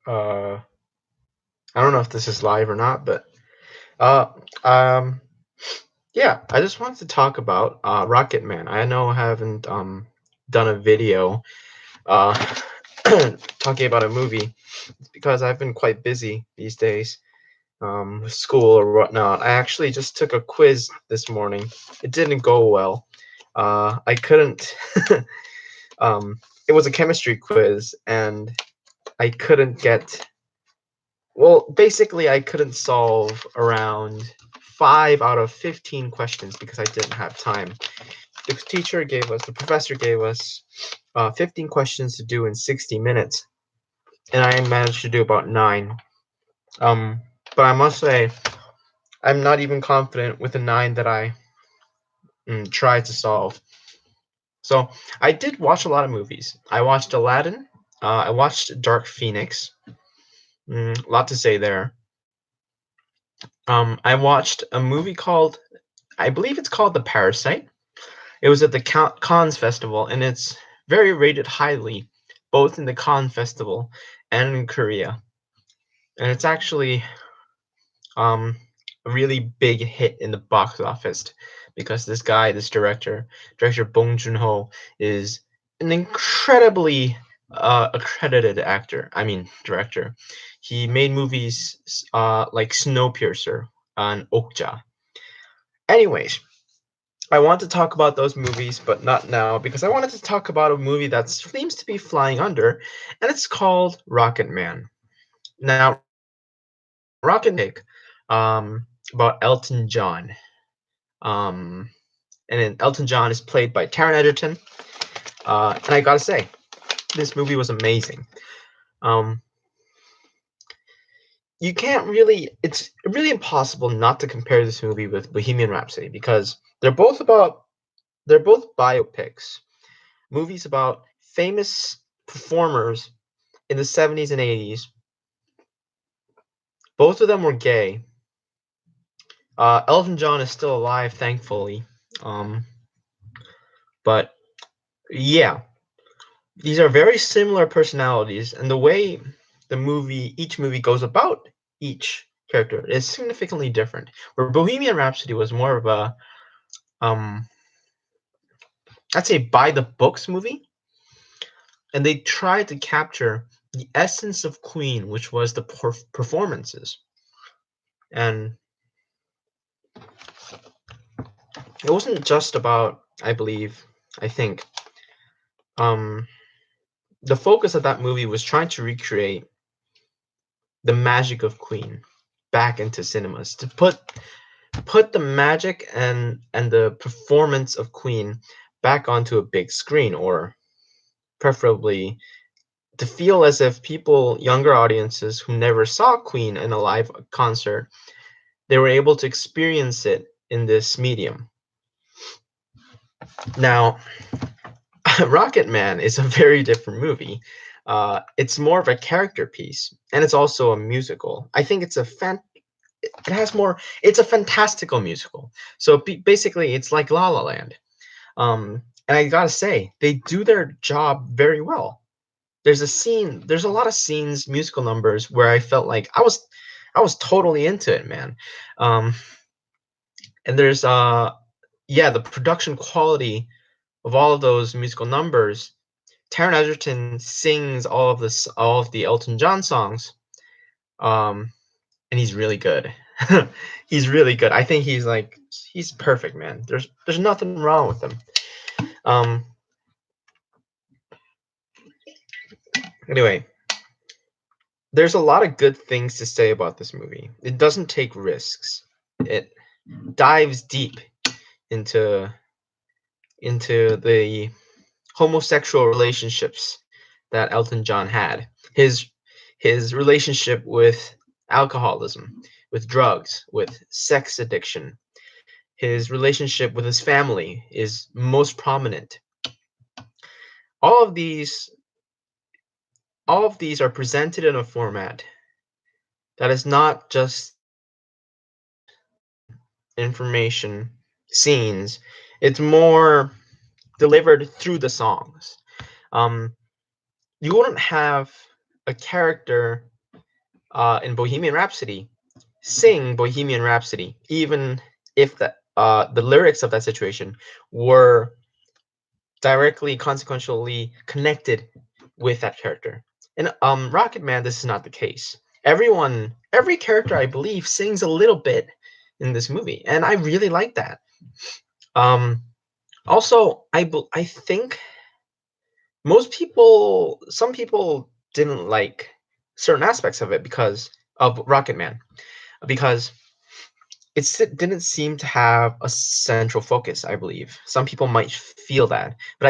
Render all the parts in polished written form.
I don't know if this is live or not, but uh, um, yeah, I just wanted to talk about Rocketman. I know I haven't done a video uh talking about a movie because I've been quite busy these days with school or whatnot. I actually just took a quiz this morning. It didn't go well. I couldn't. um, it was a chemistry quiz, and I couldn't get. Well, basically, I couldn't solve around 5 out of 15 questions because I didn't have time. The professor gave us 15 questions to do in 60 minutes, and I managed to do about 9. Um, but I must say, I'm not even confident with the 9 that I tried to solve. So I did watch a lot of movies. I watched Aladdin. I watched Dark Phoenix. A lot to say there. I watched a movie called, I believe it's called The Parasite. It was at the Cannes Festival, and it's very rated highly, both in the Cannes Festival and in Korea. And it's actually um, a really big hit in the box office because this director Bong Joon-ho, is an incredibly accredited actor. I mean, director. He made movies like Snowpiercer and Okja. Anyways, I want to talk about those movies, but not now because I wanted to talk about a movie that seems to be flying under, and it's called Rocketman. Now, Rocket about Elton John. Um, and then Elton John is played by Taron Egerton. And I gotta say, this movie was amazing. Um, you can't really, it's really impossible not to compare this movie with Bohemian Rhapsody because they're both biopics, movies about famous performers in the 70s and 80s. Both of them were gay. Elton John is still alive, thankfully. Um, but yeah, these are very similar personalities, and the way each movie goes about each character is significantly different. Where Bohemian Rhapsody was more of a, um, I'd say, by the books movie, and they tried to capture the essence of Queen, which was the performances, and it wasn't just about, I think, um, the focus of that movie was trying to recreate the magic of Queen back into cinemas to put the magic and the performance of Queen back onto a big screen, or preferably to feel as if younger audiences who never saw Queen in a live concert, they were able to experience it in this medium. Now, Rocket Man is a very different movie. It's more of a character piece, and it's also a musical. I think it has more. It's a fantastical musical. So basically, it's like La La Land. And I gotta say, they do their job very well. There's a lot of scenes, musical numbers where I felt like I was totally into it, man. Um, and yeah, the production quality of all of those musical numbers. Taron Egerton sings all of the Elton John songs, um, and he's really good. He's really good. I think he's perfect, man. There's nothing wrong with him. Um, anyway, there's a lot of good things to say about this movie. It doesn't take risks. It dives deep into the homosexual relationships that Elton John had. His relationship with alcoholism, with drugs, with sex addiction. His relationship with his family is most prominent. All of these all of these are presented in a format that is not just information, scenes. It's more delivered through the songs. Um, you wouldn't have a character in Bohemian Rhapsody sing Bohemian Rhapsody, even if the lyrics of that situation were directly, consequentially connected with that character. In Rocketman, this is not the case. Every character, I believe, sings a little bit in this movie, and I really like that. Um, Also, I think some people didn't like certain aspects of it because of Rocketman, because didn't seem to have a central focus, I believe. Some people might feel that, but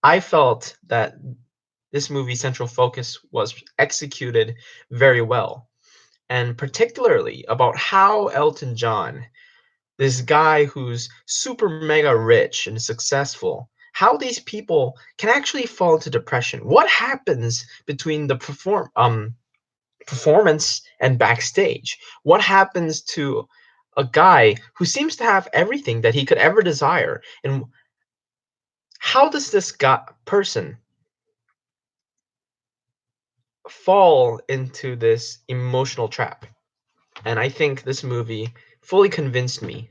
I felt that this movie's central focus was executed very well, and particularly about how Elton John, this guy who's super mega rich and successful, how these people can actually fall into depression. What happens between the performance and backstage? What happens to a guy who seems to have everything that he could ever desire? And how does this person fall into this emotional trap? And I think this movie fully convinced me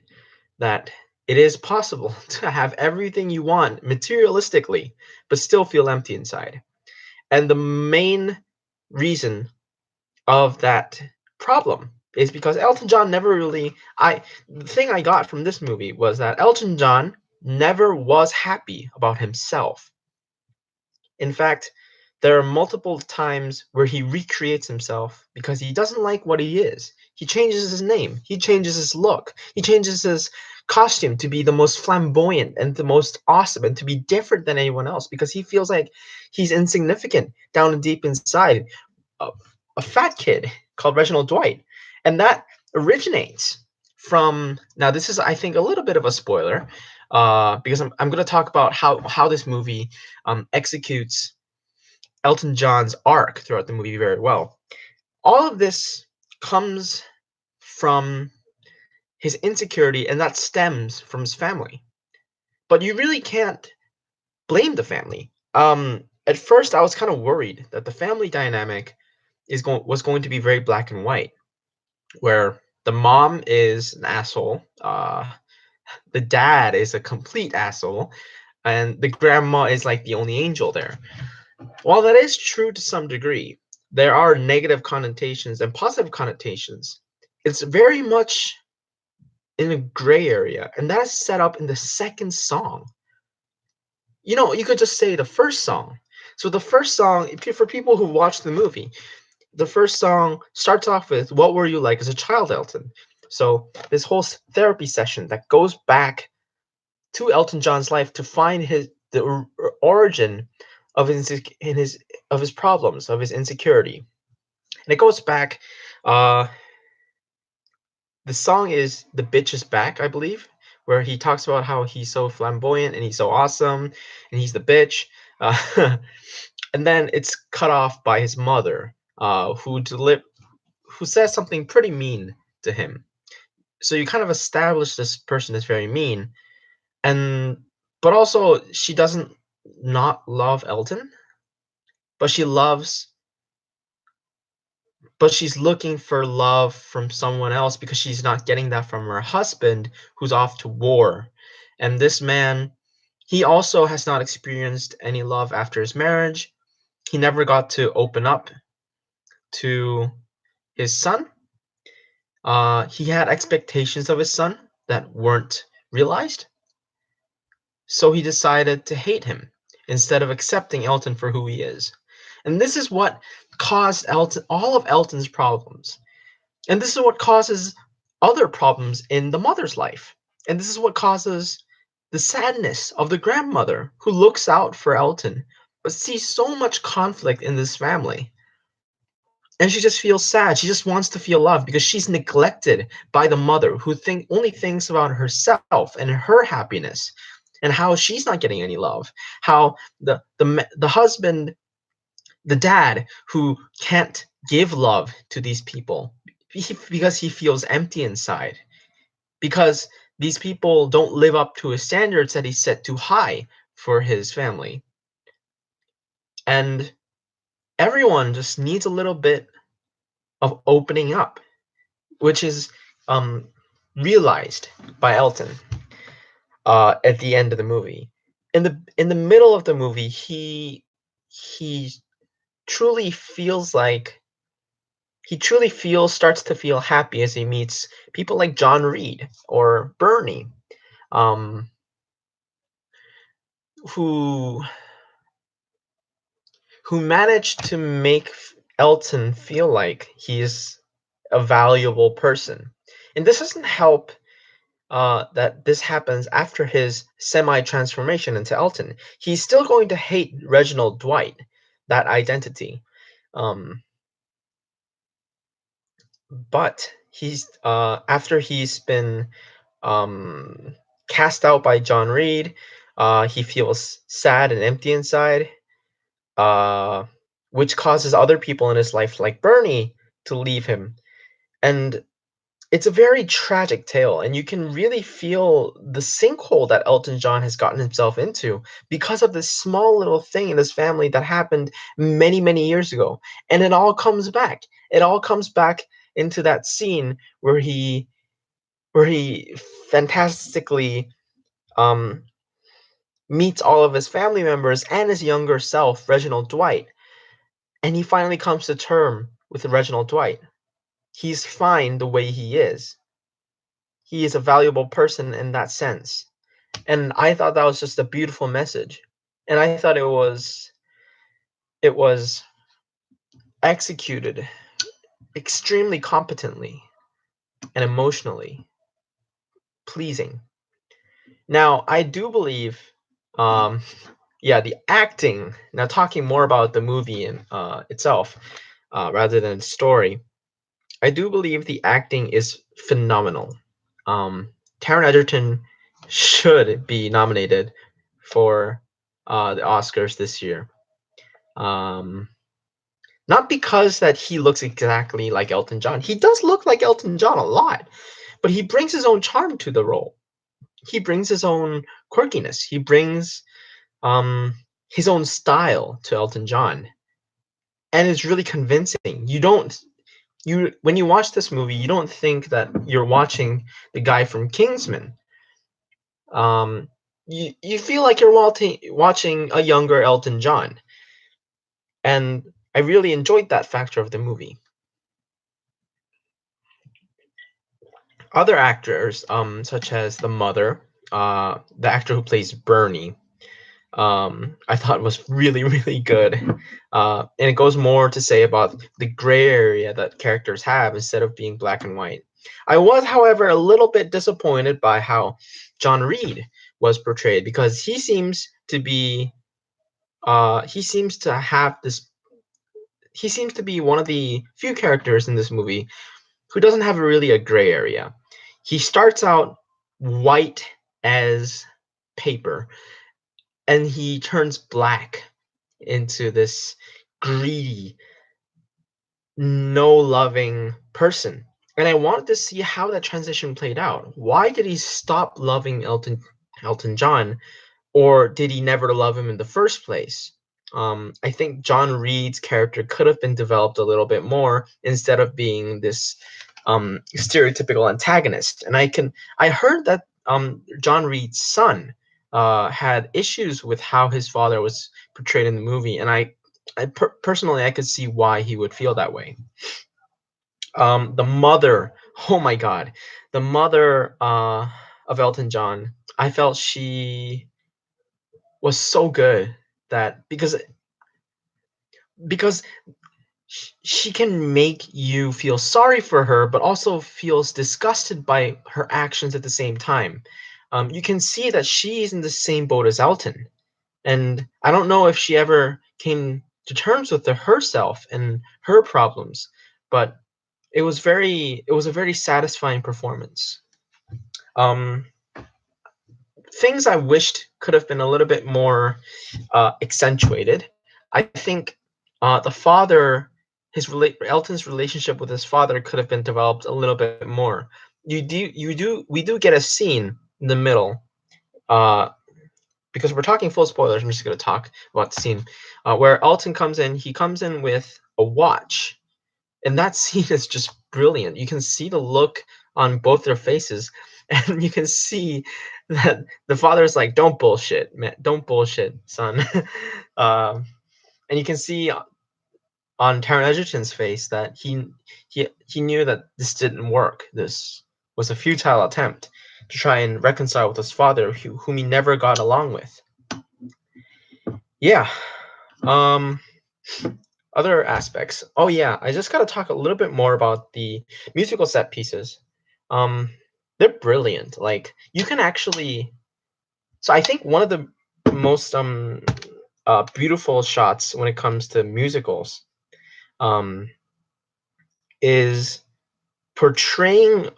that it is possible to have everything you want materialistically, but still feel empty inside. And the main reason of that problem is because Elton John never really I the thing I got from this movie was that Elton John never was happy about himself. In fact, there are multiple times where he recreates himself because he doesn't like what he is. He changes his name, he changes his look, he changes his costume to be the most flamboyant and the most awesome and to be different than anyone else because he feels like he's insignificant down and deep inside. A, a fat kid called Reginald Dwight. And that originates from, now this is I think a little bit of a spoiler, because I'm going to talk about how this movie executes Elton John's arc throughout the movie very well. All of this comes from his insecurity, and that stems from his family. But you really can't blame the family. At first, I was kind of worried that the family dynamic was going to be very black and white, where the mom is an asshole, the dad is a complete asshole, and the grandma is like the only angel there. While that is true to some degree, there are negative connotations and positive connotations. It's very much in a gray area, and that is set up in the second song. You could just say the first song. So the first song, for people who watch the movie, the first song starts off with "What were you like as a child, Elton?" So this whole therapy session that goes back to Elton John's life to find the origin of his problems, of his insecurity, and it goes back. Uh, the song is "The Bitch Is Back," I believe, where he talks about how he's so flamboyant and he's so awesome and he's the bitch. And then it's cut off by his mother, who says something pretty mean to him. So you kind of establish this person is very mean, and but also she doesn't not love Elton, but she's looking for love from someone else because she's not getting that from her husband who's off to war. And this man, he also has not experienced any love after his marriage. He never got to open up to his son. He had expectations of his son that weren't realized. So he decided to hate him instead of accepting Elton for who he is. And this is what caused all of Elton's problems. And this is what causes other problems in the mother's life. And this is what causes the sadness of the grandmother who looks out for Elton but sees so much conflict in this family. And she just feels sad. She just wants to feel loved because she's neglected by the mother who only thinks about herself and her happiness and how she's not getting any love. How the husband, the dad who can't give love to these people because he feels empty inside, because these people don't live up to his standards that he set too high for his family. And everyone just needs a little bit of opening up, which is um, realized by Elton at the end of the movie. In the middle of the movie, he truly feels like he truly feels starts to feel happy as he meets people like John Reed or Bernie, um, who managed to make Elton feel like he's a valuable person. And this doesn't help that this happens after his semi transformation into Elton. He's still going to hate Reginald Dwight, that identity. Um, but he's after he's been um, cast out by John Reed, he feels sad and empty inside, uh, which causes other people in his life, like Bernie, to leave him. And it's a very tragic tale, and you can really feel the sinkhole that Elton John has gotten himself into because of this small little thing in his family that happened many, many years ago. And it all comes back. It all comes back into that scene where he fantastically um, meets all of his family members and his younger self, Reginald Dwight, and he finally comes to term with Reginald Dwight. He's fine the way he is. He is a valuable person in that sense. And I thought that was just a beautiful message. And I thought it was executed extremely competently and emotionally pleasing. Now, I do believe um yeah, the acting, now talking more about the movie in, itself, rather than story, I do believe the acting is phenomenal. Um, Taron Egerton should be nominated for the Oscars this year. Um, Not because that he looks exactly like Elton John. He does look like Elton John a lot, but he brings his own charm to the role. He brings his own quirkiness. He brings um, his own style to Elton John, and it's really convincing. You when you watch this movie, you don't think that you're watching the guy from Kingsman. Um, you feel like you're watching a younger Elton John, and I really enjoyed that factor of the movie. Other actors, such as the mother, the actor who plays Bernie, I thought was really, really good. And it goes more to say about the gray area that characters have instead of being black and white. I was, however, a little bit disappointed by how John Reed was portrayed because he seems to have this he seems to be one of the few characters in this movie who doesn't have really a gray area. He starts out white as paper, and he turns black into this greedy, no loving person. And I wanted to see how that transition played out. Why did he stop loving Elton John, or did he never love him in the first place? I think John Reed's character could have been developed a little bit more instead of being this stereotypical antagonist. And I heard that John Reed's son had issues with how his father was portrayed in the movie, and personally I could see why he would feel that way. The mother, oh my God, the mother of Elton John, I felt she was so good that because she can make you feel sorry for her, but also feels disgusted by her actions at the same time. You can see that she's in the same boat as Elton, and I don't know if she ever came to terms with herself and her problems, but it was a very satisfying performance. Um, Things I wished could have been a little bit more accentuated. I think the father, Elton's relationship with his father could have been developed a little bit more. We do get a scene in the middle, uh, because we're talking full spoilers. I'm just going to talk about the scene where Elton comes in. He comes in with a watch, and that scene is just brilliant. You can see the look on both their faces, and you can see that the father is like, "Don't bullshit, man. Don't bullshit, son." um, and you can see on Taron Egerton's face that he knew that this didn't work. This was a futile attempt to try and reconcile with his father, whom he never got along with. Yeah. Um. Other aspects. Oh yeah, I just gotta talk a little bit more about the musical set pieces. Um, they're brilliant. Like you can actually. So I think one of the most beautiful shots when it comes to musicals um is portraying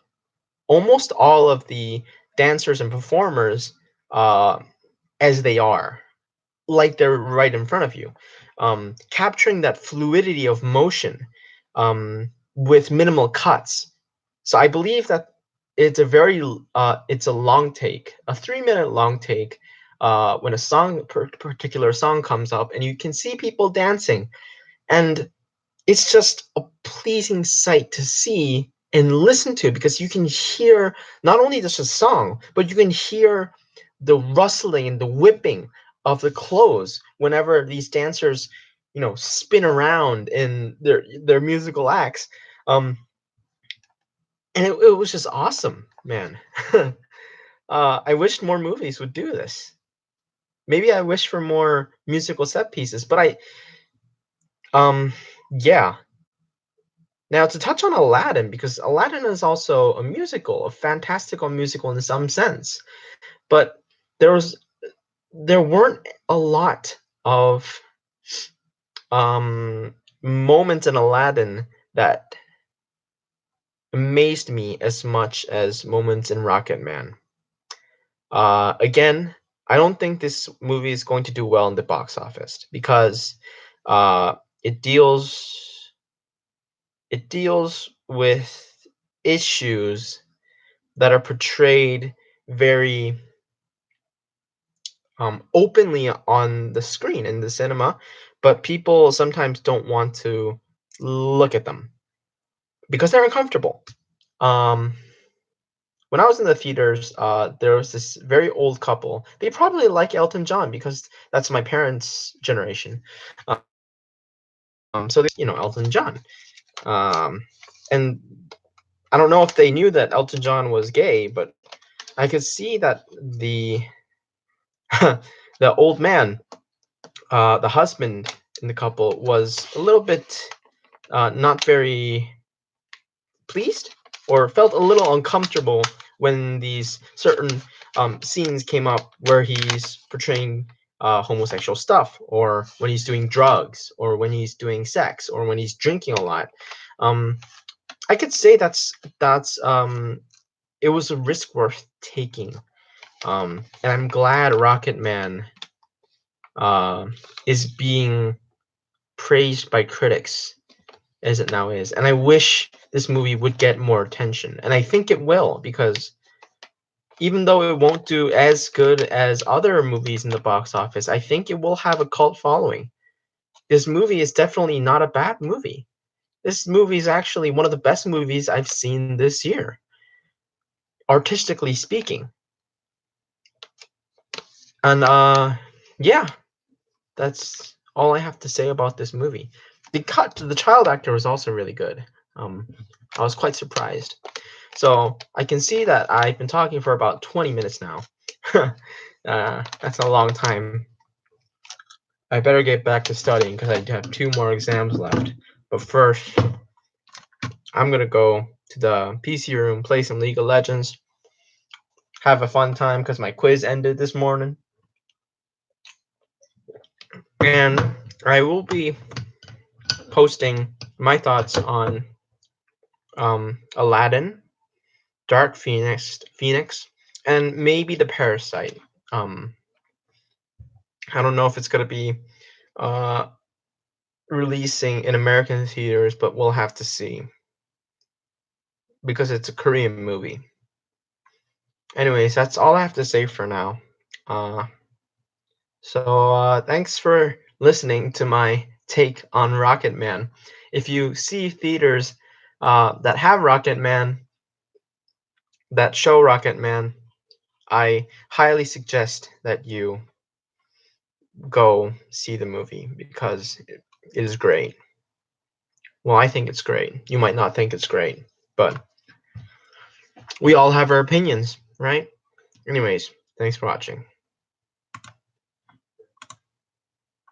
almost all of the dancers and performers uh, as they are, like they're right in front of you, capturing that fluidity of motion with minimal cuts. So I believe that it's a long take, a 3 minute long take. When a particular song comes up, and you can see people dancing, and it's just a pleasing sight to see and listen to because you can hear not only just a song, but you can hear the rustling and the whipping of the clothes whenever these dancers, spin around in their musical acts. And it was just awesome, man. I wished more movies would do this. Maybe I wish for more musical set pieces, but yeah. Now, to touch on Aladdin, because Aladdin is also a musical, a fantastical musical in some sense, but there was there weren't a lot of moments in Aladdin that amazed me as much as moments in Rocketman. Again, I don't think this movie is going to do well in the box office because uh, it deals with issues that are portrayed very openly on the screen in the cinema, but people sometimes don't want to look at them because they're uncomfortable. Um, when I was in the theaters, there was this very old couple. They probably like Elton John because that's my parents' generation. So they, Elton John. And I don't know if they knew that Elton John was gay, but I could see that the old man, the husband in the couple, was a little bit not very pleased or felt a little uncomfortable when these certain scenes came up where he's portraying homosexual stuff, or when he's doing drugs, or when he's doing sex, or when he's drinking a lot. Um, I could say that's it was a risk worth taking, and I'm glad Rocket Man uh, is being praised by critics as it now is. And I wish this movie would get more attention. And I think it will, because even though it won't do as good as other movies in the box office, I think it will have a cult following. This movie is definitely not a bad movie. This movie is actually one of the best movies I've seen this year, artistically speaking. And yeah, that's all I have to say about this movie. The child actor was also really good. Um, I was quite surprised. So I can see that I've been talking for about 20 minutes now. That's a long time. I better get back to studying because I have 2 more exams left. But first, I'm gonna go to the PC room, play some League of Legends, have a fun time because my quiz ended this morning, and I will be posting my thoughts on Aladdin, Dark Phoenix, and maybe the Parasite. Um, I don't know if it's gonna be uh, releasing in American theaters, but we'll have to see because it's a Korean movie. Anyways, that's all I have to say for now. Uh, so thanks for listening to my take on Rocketman. If you see theaters that have Rocketman, that show Rocketman, I highly suggest that you go see the movie because it is great. Well, I think it's great. You might not think it's great, but we all have our opinions, right? Anyways, thanks for watching.